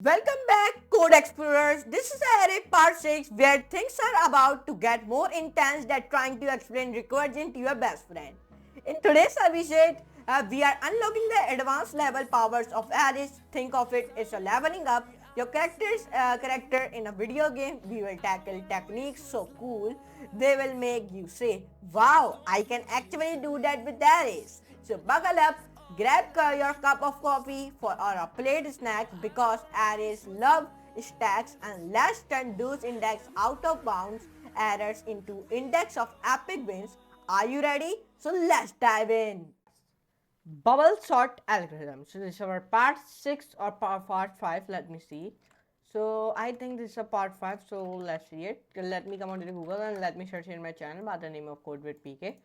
Welcome back, Code Explorers. This is Array Part 6 where things are about to get more intense than trying to explain recursion to your best friend. In today's episode, we are unlocking the advanced level powers of arrays. Think of it as a leveling up your character in a video game. We will tackle techniques so cool they will make you say, "Wow, I can actually do that with arrays." So buckle up. Grab your cup of coffee for or a plate snack because arrays love stacks, and let's turn those index out of bounds errors into index of epic wins. Are you ready? So let's dive in. Bubble sort algorithm. So this is our part 6 or part 5. Let me see. So I think this is a part 5. So let's see it. Let me come on to Google and let me search in my channel by the name of Code with PK.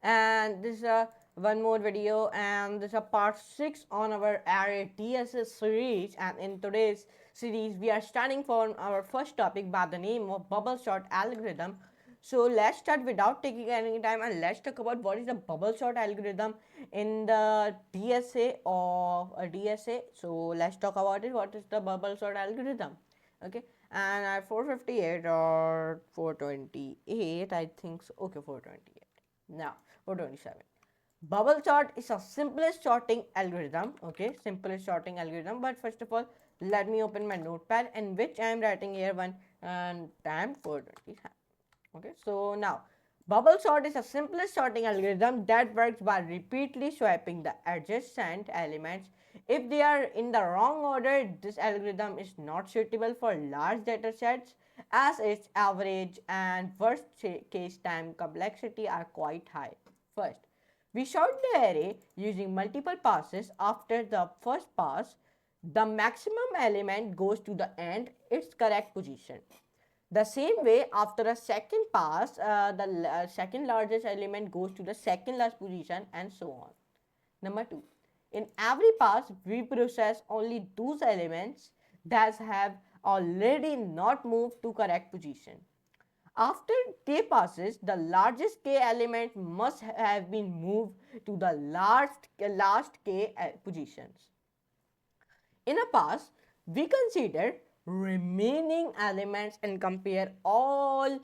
And this is a one more video, and this is a part 6 on our array DSS series. And in today's series we are starting from our first topic by the name of bubble sort algorithm. So let's start without taking any time and let's talk about what is the bubble sort algorithm in the DSA or a DSA. So let's talk about it. What is the bubble sort algorithm? Okay, and at 458 or 428, I think so. Okay, 428. Now 427. Bubble sort is a simplest sorting algorithm. Okay, simplest sorting algorithm. But first of all, let me open my notepad in which I am writing here one time 427. Okay, so now bubble sort is the simplest sorting algorithm that works by repeatedly swiping the adjacent elements. If they are in the wrong order, this algorithm is not suitable for large data sets as its average and worst case time complexity are quite high. First, we sort the array using multiple passes. After the first pass, the maximum element goes to the end its correct position. The same way, after a second pass, the second largest element goes to the second last position, and so on. Number 2. In every pass, we process only those elements that have already not moved to correct position. After k passes, the largest k element must have been moved to the last k positions. In a pass, we consider remaining elements and compare all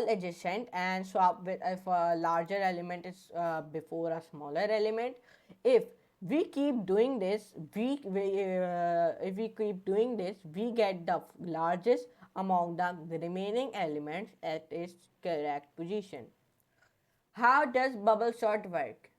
adjacent and swap with if a larger element is before a smaller element. If we keep doing this, if we keep doing this, we get the largest among the remaining elements at its correct position. How does bubble sort work?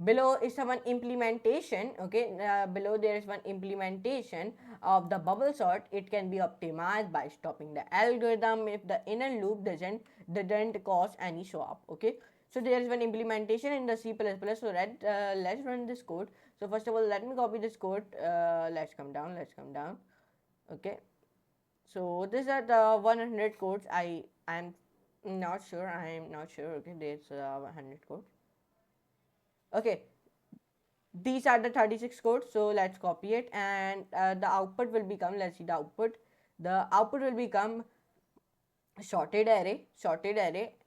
Below is one implementation. Okay, below there is one implementation of the bubble sort. It can be optimized by stopping the algorithm if the inner loop didn't cause any swap. Okay, so there is one implementation in the C++. So let's run this code. So first of all, let me copy this code. Let's come down. Okay, so these are the 100 codes. I'm not sure. Okay, there's 100 codes. Okay, these are the 36 codes. So let's copy it, and the output will become, let's see the output will become sorted array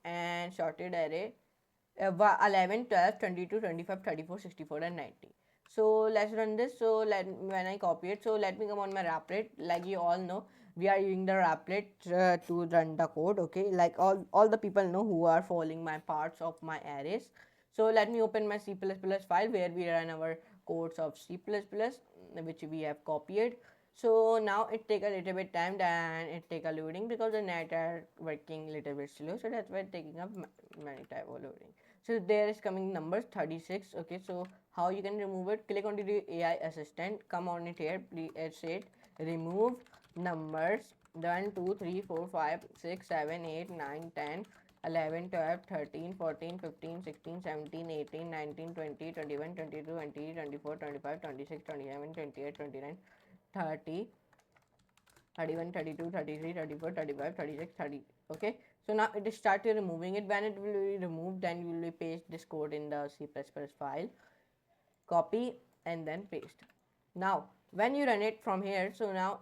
and sorted array 11, 12, 22, 25, 34, 64 and 90. So let's run this. So when I copy it, so let me come on my Replit. Like you all know, we are using the Replit to run the code. Okay, like all the people know who are following my parts of my arrays. So let me open my C++ file where we run our codes of C++, which we have copied. So now it take a little bit time and it take a loading because the net are working little bit slow. So that's why taking up many time of loading. So there is coming numbers 36. Okay, so how you can remove it? Click on the AI assistant, come on it here, please say it, remove numbers 1 2 3 4 5 6 7 8 9 10 11 12 13 14 15 16 17 18 19 20 21 22 23 24 25 26 27 28 29 30 31 32 33 34 35 36 30. Okay, so now it is started removing it. When it will be removed, then you will paste this code in the C++ file, copy and then paste. Now when you run it from here, so now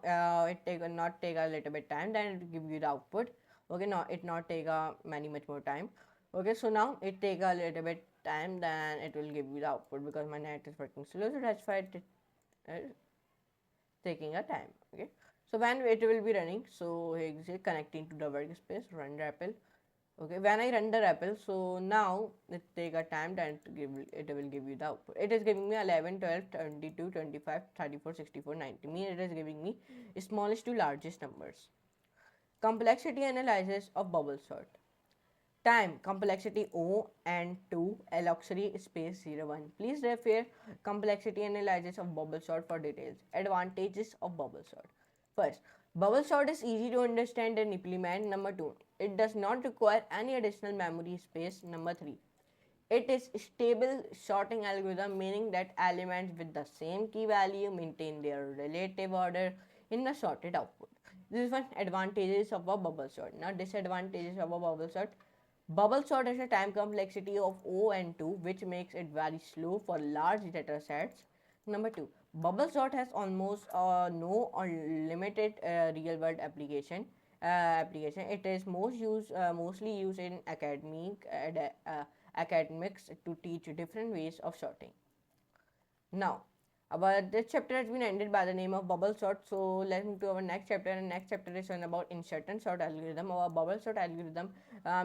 it not take a little bit time, then it will give you the output. Okay, now it not take much more time. Okay, so now it take a little bit time, then it will give you the output because my net is working slow, so that's why it taking a time. Okay, so when it will be running, so here connecting to the workspace, run REPL. Okay, when I run the REPL, so now it take a time that it will give you the output. It is giving me 11, 12, 22, 25, 34, 64, 90. Mean it is giving me smallest to largest numbers. Complexity analysis of bubble sort. Time, complexity O and 2, alloxery space 01. Please refer complexity analysis of bubble sort for details. Advantages of bubble sort. First, bubble sort is easy to understand and implement. Number 2, it does not require any additional memory space. Number 3, it is stable sorting algorithm, meaning that elements with the same key value maintain their relative order in the sorted output. This is one advantages of a bubble sort. Now disadvantages of a bubble sort. Bubble sort has a time complexity of O and 2, which makes it very slow for large data sets. Number 2, bubble sort has almost no or limited real-world application. It is mostly used in academics to teach different ways of sorting. Now, our this chapter has been ended by the name of bubble sort. So let's move to our next chapter. And next chapter is one about insert and sort algorithm. Our bubble sort algorithm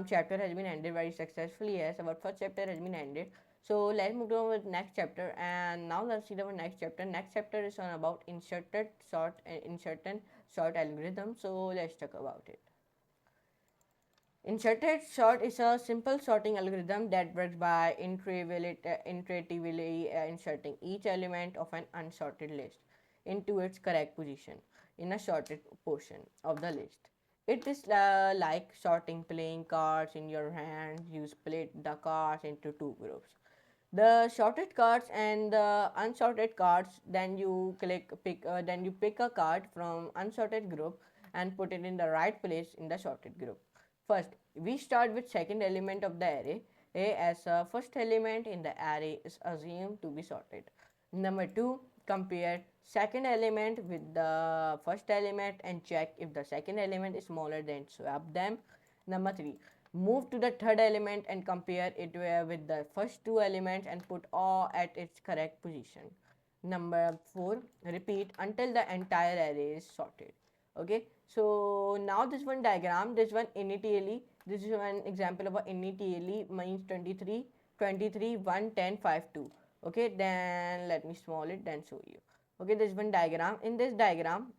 chapter has been ended very successfully. Yes, our first chapter has been ended. So let's move to our next chapter. And now let's see our next chapter. Next chapter is one about inserted sort and sort algorithm. So let's talk about it. Inserted sort is a simple sorting algorithm that works by intuitively inserting each element of an unsorted list into its correct position in a sorted portion of the list. It is like sorting playing cards in your hand. You split the cards into two groups, the sorted cards and the unsorted cards. Then you pick a card from unsorted group and put it in the right place in the sorted group. First, we start with second element of the array. A as a first element in the array is assumed to be sorted. Number 2, compare second element with the first element and check if the second element is smaller, than swap them. Number 3, move to the third element and compare it with the first two elements and put all at its correct position. Number 4, repeat until the entire array is sorted. Okay, so now this one diagram, this one initially, this is one example of a initially means 23, 23, 1, 10, 5, 2. Okay, then let me small it, then show you. Okay, this one diagram. In this diagram,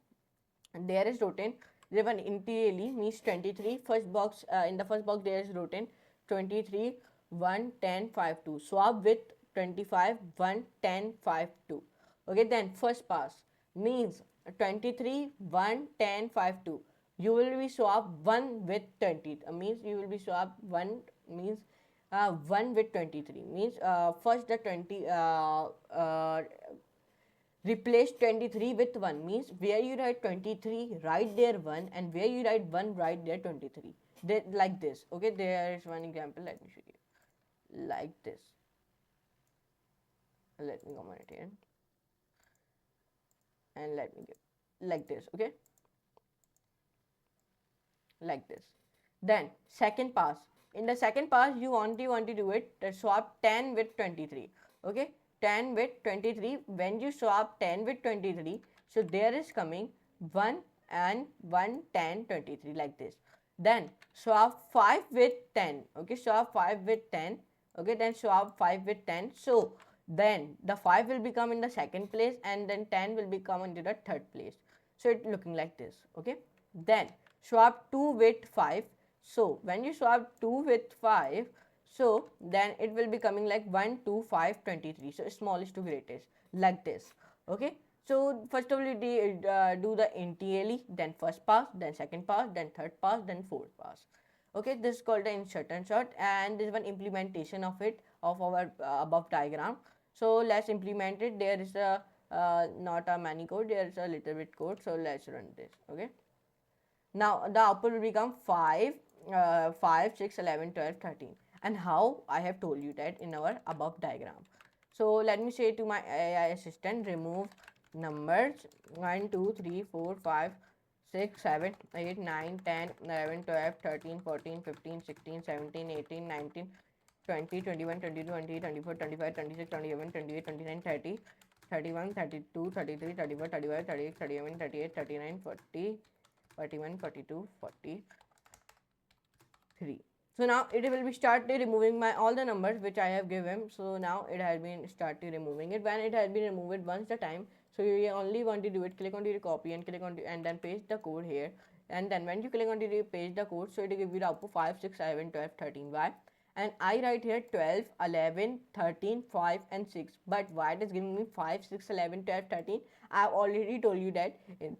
there is written, there one initially means 23. First box, in the first box there is written 23, 1, 10, 5, 2. Swap with 25, 1, 10, 5, 2. Okay, then first pass means 23, 1, 10, 5, 2. You will be swap 1 with 20. Means you will be swap 1 means 1 with 23. Means first the 20 replace 23 with 1. Means where you write 23, write there 1, and where you write 1, write there 23. Like this. Okay, there is one example. Let me show you. Like this. Let me comment it here. And let me give like this. Okay, like this. Then second pass, in the second pass you want to do it, swap 10 with 23. Okay, 10 with 23. When you swap 10 with 23, so there is coming 1 and 1, 10, 23 like this. Then swap 5 with 10. Okay, swap 5 with 10. Okay, then swap 5 with 10. So then the 5 will become in the second place and then 10 will become into the third place. So it looking like this. Okay, then swap 2 with 5. So when you swap 2 with 5, so then it will be coming like 1, 2, 5, 23. So smallest to greatest like this. Okay, so first of all you do the initially, then first pass, then second pass, then third pass, then fourth pass. Okay, this is called the insert and sort, and this is one implementation of it of our above diagram. So let's implement it. There is a not a many code, there is a little bit code. So let's run this. Okay, now the output will become 5, 5, 6, 11, 12, 13. And how? I have told you that in our above diagram. So let me say to my AI assistant, remove numbers 1, 2, 3, 4, 5, 6, 7, 8, 9, 10, 11, 12, 13, 14, 15, 16, 17, 18, 19, 20, 21, 22, 23, 24, 25, 26, 27, 28, 29, 30, 31, 32, 33, 34, 35, 36, 37, 38, 39, 40, 41, 42, 43. So now it will be started removing my all the numbers which I have given. So now it has been started removing it. When it has been removed once the time, so you only want to do it, click on your copy and click on and then paste the code here. And then when you click on the paste the code, so it will give you the output 5, 6, 7, 12, 13. Why? And I write here 12, 11, 13, 5 and 6. But why it is giving me 5, 6, 11, 12, 13? I have already told you that in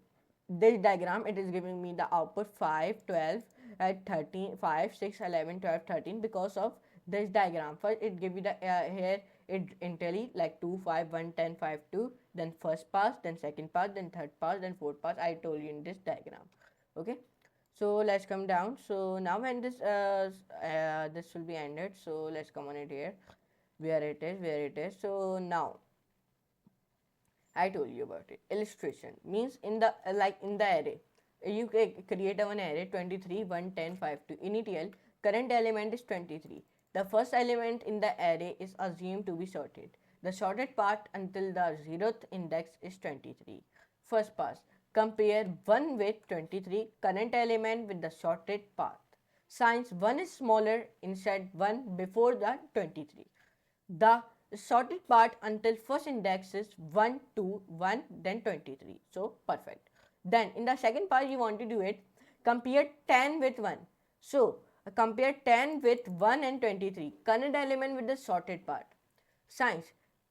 this diagram it is giving me the output 5, 12, 13, 5, 6, 11, 12, 13 because of this diagram. First it give you the here it internally like 2, 5, 1, 10, 5, 2, then first pass, then second pass, then third pass, then fourth pass. I told you in this diagram. Okay, so let's come down. So now when this will be ended, so let's come on it here where it is. So now I told you about it. Illustration means in the like in the array, you create one array 23, 1, 10, 5, 2. Initial current element is 23. The first element in the array is assumed to be sorted. The sorted part until the 0th index is 23. First pass. Compare 1 with 23, current element with the sorted path. Since 1 is smaller, insert 1 before the 23. The sorted part until first index is 1, 2, 1, then 23. So perfect. Then in the second part you want to do it, compare 10 with 1. So compare 10 with 1 and 23, current element with the sorted part. Since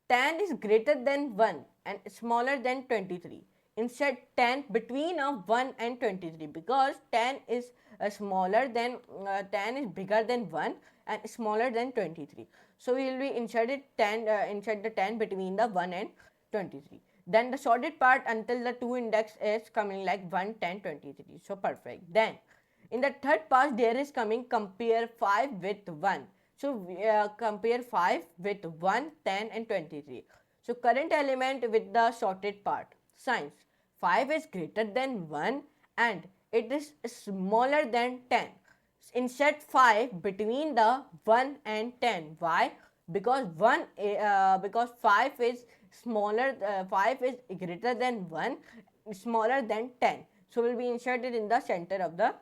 10 is greater than 1 and smaller than 23, insert 10 between of 1 and 23 because 10 is smaller than 10 is bigger than 1 and smaller than 23. So we will be inserted 10 insert the 10 between the 1 and 23. Then the sorted part until the 2 index is coming like 1, 10, 23. So perfect. Then in the third pass there is coming compare 5 with 1. So compare 5 with 1, 10 and 23. So current element with the sorted part. Since 5 is greater than 1 and it is smaller than 10. Insert 5 between the 1 and 10. Why? Because 5 is smaller, 5 is greater than 1, smaller than 10. So will be inserted in the center of the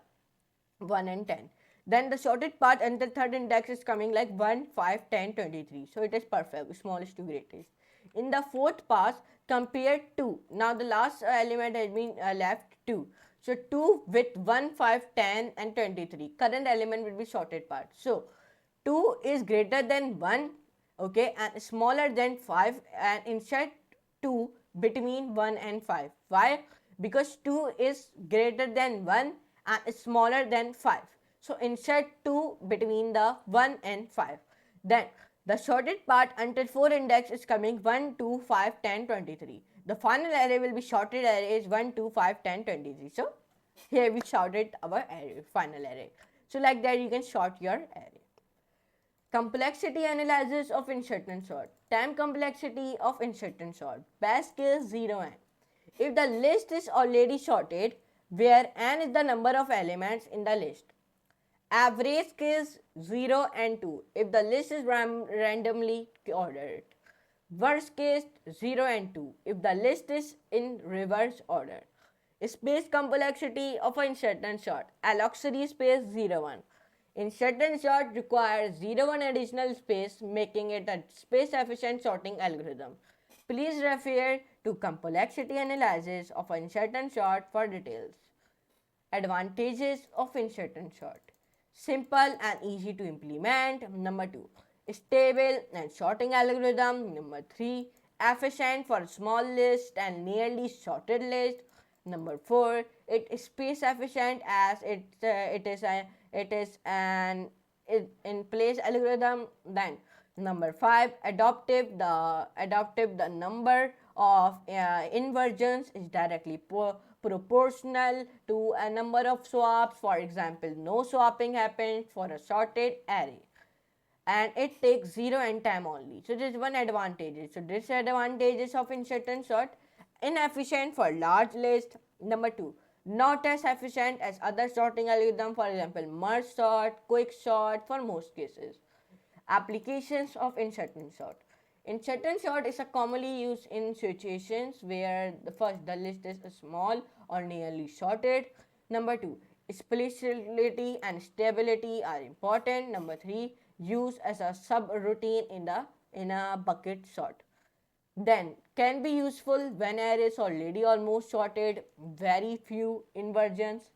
1 and 10. Then the sorted part until third index is coming like 1, 5, 10, 23. So it is perfect, smallest to greatest. In the fourth pass, compare 2. Now the last element has been left 2. So 2 with 1, 5, 10 and 23. Current element will be sorted part. So 2 is greater than 1, okay, and smaller than 5, and insert 2 between 1 and 5. Why? Because 2 is greater than 1 and smaller than 5. So insert 2 between the 1 and 5. Then the sorted part until 4 index is coming 1, 2, 5, 10, 23. The final array will be sorted array is 1, 2, 5, 10, 23. So here we sorted our array, final array. So like that you can sort your array. Complexity analysis of insert and sort. Time complexity of insert and sort. Best case 0n. If the list is already sorted, where n is the number of elements in the list. Average case 0 and 2 if the list is randomly ordered. Worst case 0 and 2 if the list is in reverse order. Space complexity of an insert and sort. Alloxery space 0, 1. Insert and sort requires 0, 1 additional space, making it a space efficient sorting algorithm. Please refer to complexity analysis of insert and sort for details. Advantages of insert and sort. Simple and easy to implement. Number 2. Stable and sorting algorithm. Number 3. Efficient for small list and nearly sorted list. Number 4. It is space efficient as it is an in place algorithm. Then number 5. Adaptive. The number of inversions is directly proportional to a number of swaps. For example, no swapping happens for a sorted array and it takes 0 and time only. So this is one advantage. So disadvantages of insert and sort. Inefficient for large list. Number 2. Not as efficient as other sorting algorithm, for example merge sort, quick sort for most cases. Applications of insert and sort. Insertion sort is a commonly used in situations where the list is small or nearly sorted. Number 2, spatiality and stability are important. Number 3, use as a subroutine in a bucket sort. Then can be useful when arrays already almost sorted, very few inversions.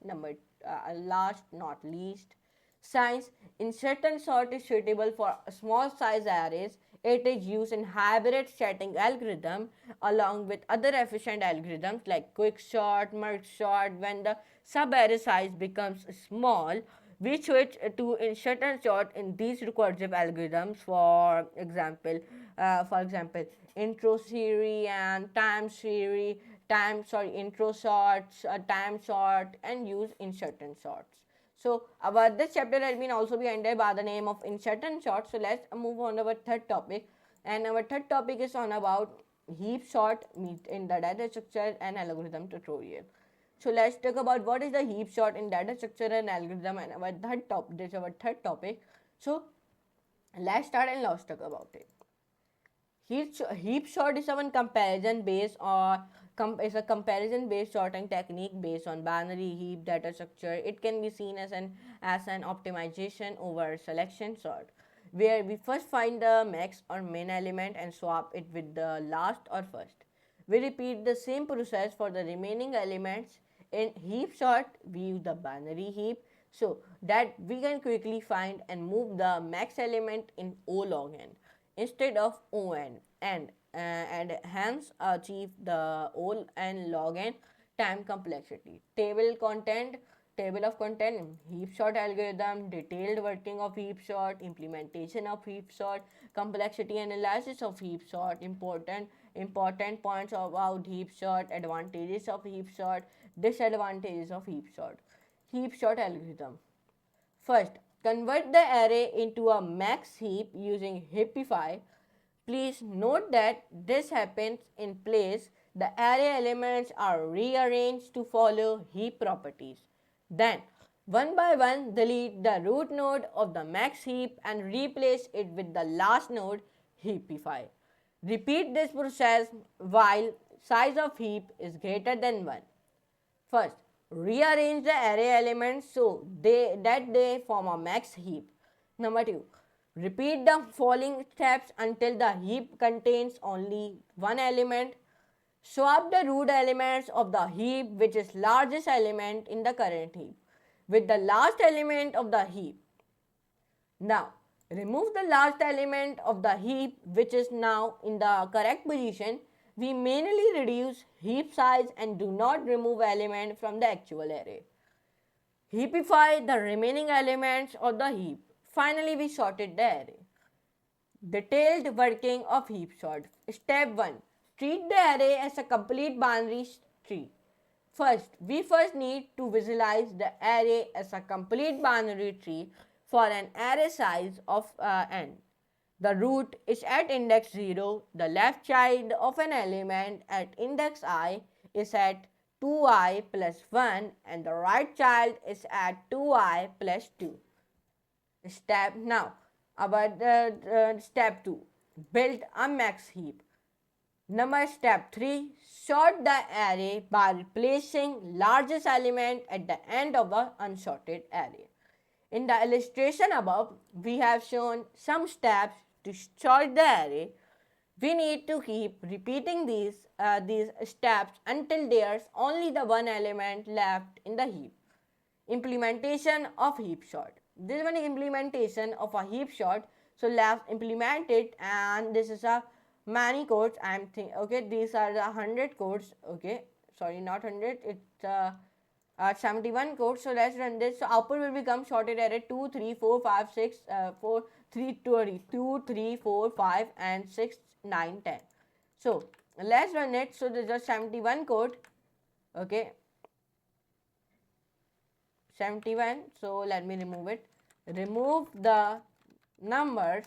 Last not least, size insertion sort is suitable for small size arrays. It is used in hybrid setting algorithm along with other efficient algorithms like quick sort, merge sort. When the sub array size becomes small, we switch to insertion sort in these recursive algorithms. For example, intro series and time series, intro sorts, time sort, and use insertion sorts. So our this chapter has been also be ended by the name of insertion sort. So let's move on to our third topic, and our third topic is on about heap sort in the data structure and algorithm tutorial. So let's talk about what is the heap sort in data structure and algorithm, and our third top this is our third topic. So let's start and let's talk about it. Heap sort is a comparison based or is a comparison based sorting technique based on binary heap data structure. It can be seen as an optimization over selection sort, where we first find the max or min element and swap it with the last or first. We repeat the same process for the remaining elements. In heap sort, we use the binary heap so that we can quickly find and move the max element in O log n instead of on, and hence achieve the O and log n time complexity. Table of content, heap sort algorithm, detailed working of heap sort, implementation of heap sort, complexity analysis of heap sort, important points about heap sort, advantages of heap sort, disadvantages of heap sort. Heap sort algorithm. First, convert the array into a max heap using Heapify. Please note that this happens in place. The array elements are rearranged to follow heap properties. Then, one by one, delete the root node of the max heap and replace it with the last node, Heapify. Repeat this process while size of heap is greater than 1. First, rearrange the array elements so that they form a max heap. Number 2, repeat the following steps until the heap contains only one element. Swap the root elements of the heap, which is largest element in the current heap, with the last element of the heap. Now, remove the last element of the heap, which is now in the correct position. We manually reduce heap size and do not remove element from the actual array. Heapify the remaining elements of the heap. Finally, we sorted the array. Detailed working of heap sort. Step 1. Treat the array as a complete binary tree. We first need to visualize the array as a complete binary tree for an array size of n. The root is at index 0, the left child of an element at index I is at 2i plus 1, and the right child is at 2i plus 2. Step 2. Build a max heap. Step 3. Sort the array by replacing largest element at the end of the unsorted array. In the illustration above, we have shown some steps to sort the array. We need to keep repeating these steps until there's only the one element left in the heap. Implementation of heap sort. This one is implementation of a heap sort. So let's implement it, and this is a many codes. These are the 100 codes. Okay, sorry, not 100. It's 71 codes. So let's run this. So output will become sorted array 2, 3, 4, 5, 6, 4, 3, 2, 3, 4, 5, and 6, 9, 10. So let's run it. So there's a 71 code. Okay, 71. So let me remove it. Remove the numbers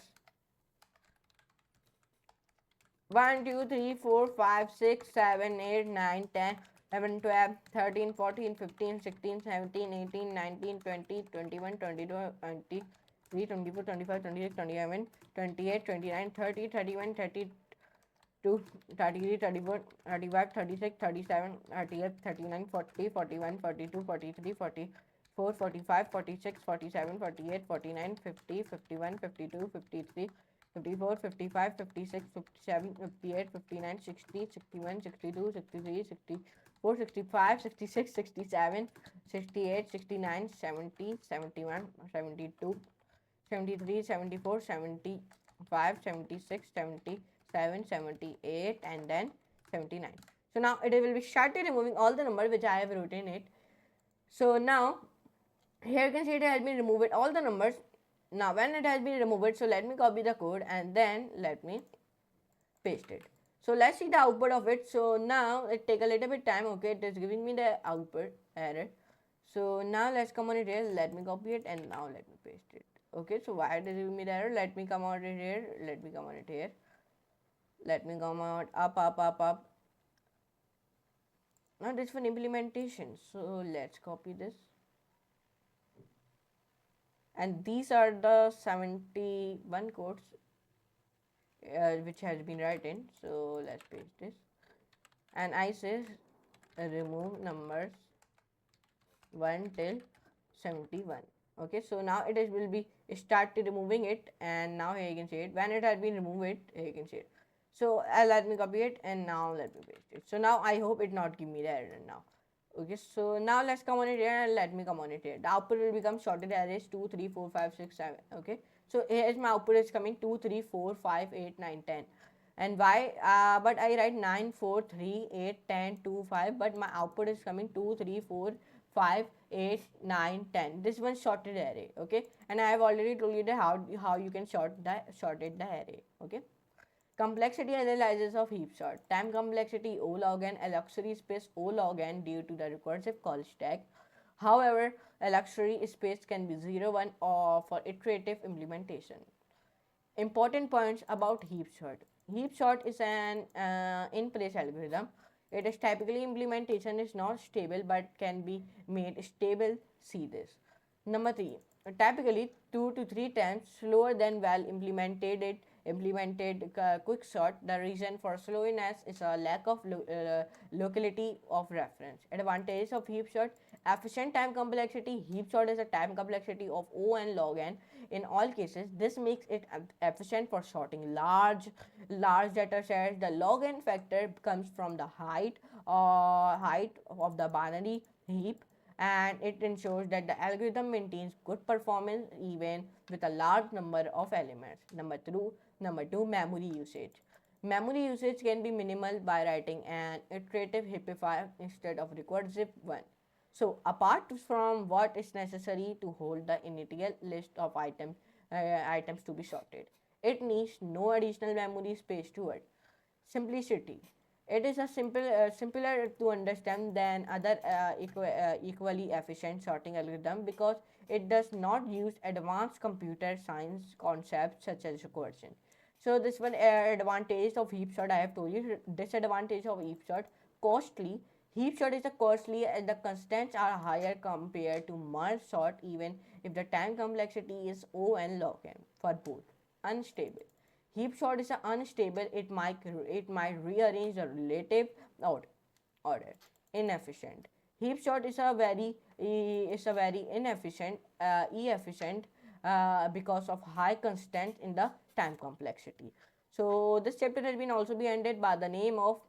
1, 2, 3, 4, 5, 6, 7, 8, 9, 10, 11, 12, 13, 14, 15, 16, 17, 18, 19, 20, 21, 22, 20, 23, 24, 25, 26, 27, 28, 29, 30, 31, 32, 33, 34, 35, 36, 37, 38, 39, 40, 41, 42, 43, 44, 45, 46, 47, 48, 49, 50, 51, 52, 53, 54, 55, 56, 57, 58, 59, 60, 61, 62, 63, 64, 65, 66, 67, 68, 69, 70, 71, 72, 73, 74, 75, 76, 77, 78, and then 79. So now it will be started removing all the numbers which I have written it. So now here you can see it has been removed all the numbers. Now when it has been removed, so let me copy the code and then let me paste it. So let's see the output of it. So now it take a little bit time. Okay, it is giving me the output error. So now let's come on it here. Let me copy it and now let me paste it. Okay, so why it is giving me the error? Let me come on it here. Let me come on it here. Let me come out up. Now this for implementation. So let's copy this. And these are the 71 codes which has been written. So let's paste this. And I say remove numbers 1 till 71. Okay, so now it is will be started removing it, and now here you can see it. When it has been removed, here you can see it. So let me copy it and now let me paste it. So now I hope it not give me the error now. Okay, so now let's come on it here and let me come on it here. The output will become sorted arrays 2, 3, 4, 5, 6, 7. Okay, so here is my output is coming 2, 3, 4, 5, 8, 9, 10. And why? But I write 9, 4, 3, 8, 10, 2, 5. But my output is coming 2, 3, 4, 5, 8, 9, 10. This one sorted array. Okay, and I have already told you the how you can sorted the array. Okay. Complexity analysis of heap sort. Time complexity O log n, alloxary space O log n due to the recursive call stack. However, alloxary space can be 0, 1 or for iterative implementation. Important points about heap sort. Heap sort is an in-place algorithm. It is typically implementation is not stable but can be made stable. See this. Number 3. Typically 2 to 3 times slower than well implemented quick sort. The reason for slowness is a lack of locality of reference. Advantages of heap sort. Efficient time complexity. Heap sort is a time complexity of O n log n. In all cases, this makes it efficient for sorting large data sets. The log n factor comes from the height of the binary heap, and it ensures that the algorithm maintains good performance even with a large number of elements. Number two, memory usage. Memory usage can be minimal by writing an iterative heapifier instead of recursive one. So apart from what is necessary to hold the initial list of items to be sorted, it needs no additional memory space to it. Simplicity. It is a simpler to understand than other equally efficient sorting algorithm because it does not use advanced computer science concepts such as recursion. So this one advantage of heap sort I have told you. Disadvantage of heap sort, costly. Heap sort is a costly and the constants are higher compared to merge sort even if the time complexity is O n log n for both. Unstable. Heap sort is unstable. It might rearrange the relative order. Inefficient. Heap sort is a very inefficient efficient because of high constant in the time complexity. So this chapter has been also be ended by the name of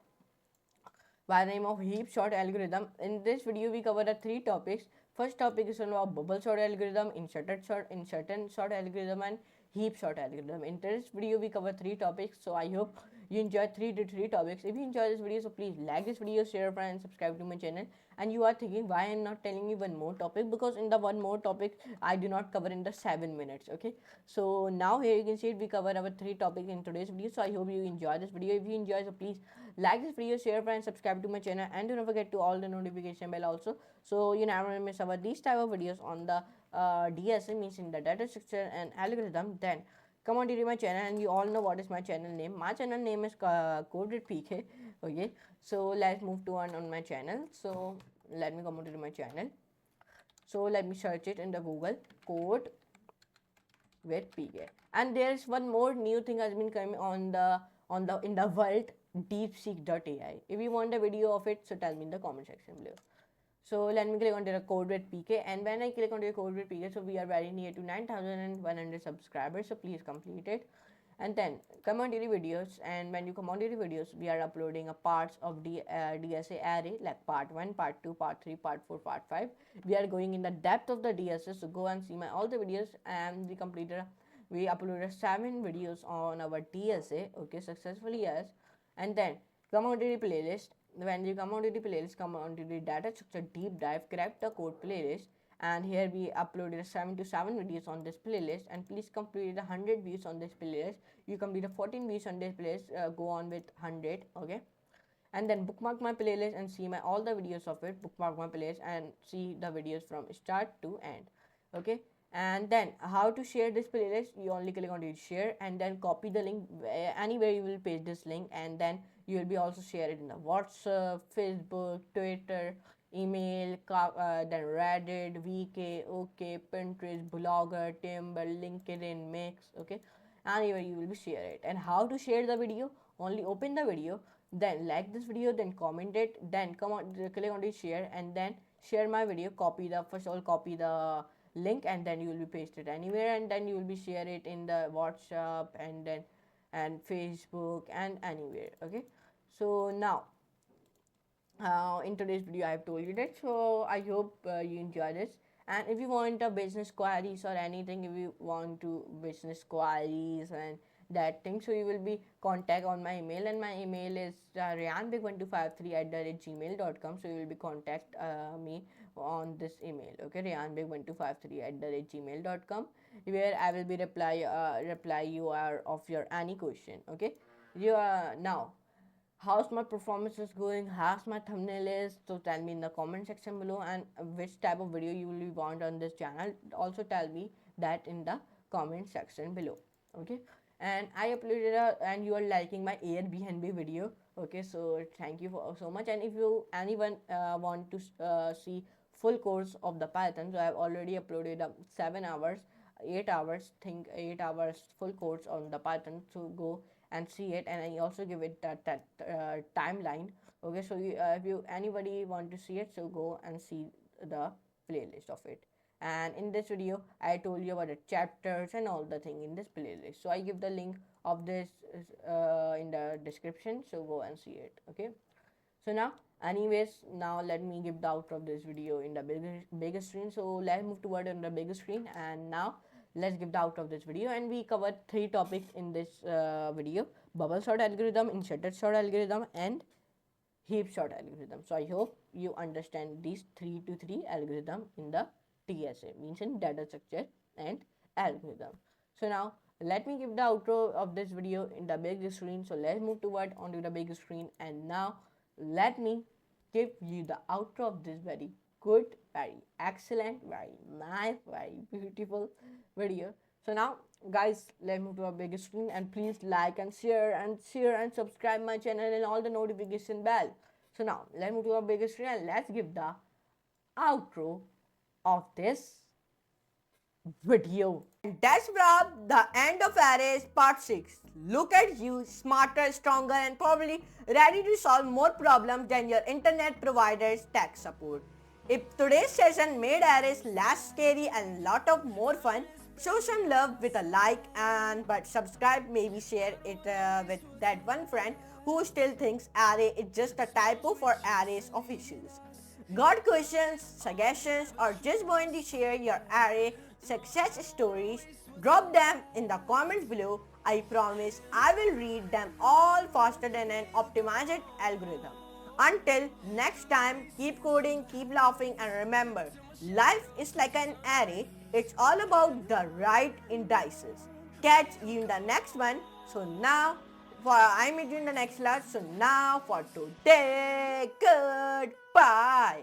heap sort algorithm. In this video, we cover the 3 topics. First topic is about bubble sort algorithm, inserted sort algorithm, and heap sort algorithm. In this video, we cover 3 topics. So I hope you enjoyed 3 topics. If you enjoy this video, so please like this video, share, and subscribe to my channel. And you are thinking why I'm not telling you one more topic, because in the one more topic I do not cover in the 7 minutes. Okay, so now here you can see it, we cover our 3 topics in today's video. So I hope you enjoy this video. If you enjoy, so please like this video, share, and subscribe to my channel, and do not forget to all the notification bell also, so you never miss our these type of videos on the DSM, means in the data structure and algorithm. Then come on to my channel, and you all know what is my channel name. My channel name is Coded PK. Okay, so let's move to on my channel. So let me come on to my channel. So let me search it in the Google, Code with PK. And there is one more new thing has been coming on the in the world, DeepSeek.ai. If you want a video of it, so tell me in the comment section below. So let me click on the code with PK, and when I click on the code with PK, so we are very near to 9,100 subscribers, so please complete it. And then come on to the videos, and when you come on to the videos, we are uploading a parts of the DSA array, like part 1, part 2, part 3, part 4, part 5. We are going in the depth of the DSA, so go and see my all the videos, and we uploaded 7 videos on our DSA, okay, successfully, yes. And then come on to the playlist. When you come on to the playlist, come on to the data structure deep dive, grab the code playlist, and here we uploaded 77 videos on this playlist, and please complete 100 views on this playlist. You complete 14 views on this playlist, go on with 100, okay. And then bookmark my playlist and see my all the videos of it. Bookmark my playlist and see the videos from start to end, okay. And then how to share this playlist, you only click on the share and then copy the link anywhere you will paste this link, and then you will be also share it in the WhatsApp, Facebook, Twitter, email, then Reddit, VK, OK, Pinterest, Blogger, Timber, LinkedIn, Mix, okay. Anywhere you will be share it. And how to share the video, only open the video, then like this video, then comment it, then come on, click on the share, and then share my video, copy the first of all copy the link, and then you will be paste it anywhere, and then you will be share it in the WhatsApp and then and Facebook and anywhere, okay. So now in today's video I have told you that, so I hope you enjoy this. And if you want a business queries or anything, if you want to business queries and that thing, so you will be contact on my email, and my email is rayanbig1253@gmail.com. So you will be contact me on this email, okay, rayanbig1253@gmail.com, where I will be reply you are of your any question, okay. You are now how's my performance is going, how's my thumbnail is, so tell me in the comment section below, and which type of video you will want on this channel, also tell me that in the comment section below, okay. And I uploaded and you are liking my Airbnb video, okay, so thank you for so much. And if you anyone want to see full course of the Python, so I have already uploaded 7 hours 8 hours, 8 hours full course on the Python, so go and see it. And I also give it that timeline, okay. So if you anybody want to see it, so go and see the playlist of it. And in this video I told you about the chapters and all the thing in this playlist, so I give the link of this in the description, so go and see it, okay. So now anyways, now let me give the outro of this video in the bigger screen. So let's move toward on the bigger screen, and now let's give the out of this video. And we covered 3 topics in this video: bubble sort algorithm, inserted sort algorithm, and heap sort algorithm. So I hope you understand these 3 to 3 algorithm in the DSA, means in data structure and algorithm. So now let me give the outro of this video in the big screen. So let's move toward onto the big screen, and now let me give you the outro of this very good, very excellent, very nice, very beautiful video. So now guys, let's move to a bigger screen, and please like and share and subscribe my channel and all the notification bell. So now let's move to a bigger screen, and let's give the outro of this video. And that's brought the end of arrays part 6. Look at you, smarter, stronger, and probably ready to solve more problems than your internet provider's tech support. If today's session made arrays less scary and lot of more fun, show some love with a like, and but subscribe, maybe share it with that one friend who still thinks array is just a typo for arrays officials. Got questions, suggestions, or just want to share your array success stories? Drop them in the comments below. I promise I will read them all faster than an optimized algorithm. Until next time, keep coding, keep laughing, and remember, life is like an array. It's all about the right indices. Catch you in the next one. So now, I meet you in the next class. So now for today, goodbye.